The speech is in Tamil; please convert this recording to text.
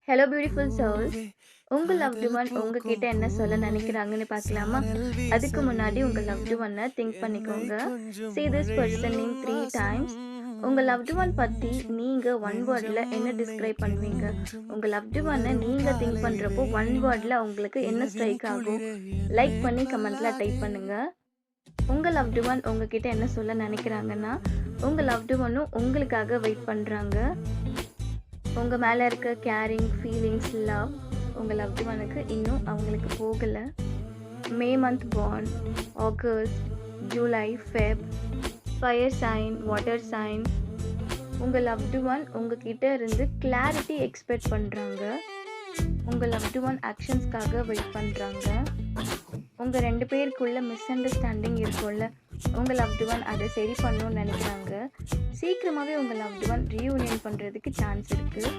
Hello beautiful souls. உங்க லவ்டு ஒன் உங்ககிட்ட என்ன சொல்ல நினைக்கிறாங்கன்னு பார்க்கலாமா? அதுக்கு முன்னாடி உங்க லவ்டு ஒன்ன திங்க் பண்ணிக்கோங்க. Say this person name 3 times. உங்க லவ்டு ஒன் பத்தி நீங்க ஒன் வேர்ட்ல என்ன டிஸ்கிரைப் பண்ணுவீங்க? உங்க லவ்டு ஒன்ன நீங்க திங்க் பண்றப்போ ஒன் வேர்ட்ல உங்களுக்கு என்ன ஸ்ட்ரைக் ஆகும்? லைக் பண்ணி கமெண்ட்ல டைப் பண்ணுங்க. உங்க லவ்டு ஒன் உங்ககிட்ட என்ன சொல்ல நினைக்கிறாங்கன்னா, உங்க லவ்டு ஒன்னும் உங்களுக்காக வெயிட் பண்றாங்க. உங்க மேல இருக்க கேரிங், ஃபீலிங்ஸ், லவ் உங்க லவ்டு ஒன்னுக்கு இன்னும் அவங்களுக்கு போகல. May month born, August, July, Feb, fire sign, water sign. உங்க லவ்டு ஒன் உங்ககிட்ட இருந்து கிளாரிட்டி எக்ஸ்பெக்ட் பண்றாங்க. உங்க லவ்டு ஒன் ஆக்ஷன்ஸ்க்காக வெயிட் பண்றாங்க. உங்க 2 பேருக்குள்ள மிஸ் அண்டர்ஸ்டாண்டிங் இருக்கும்ல, உங்க லவ்டு ஒன் அதை சரி பண்ணணும்னு நினைக்கிறாங்க. சீக்கிரமாகவே உங்க லவ்டு ஒன் ரீயூனியன் பண்ணுறதுக்கு சான்ஸ் இருக்குது.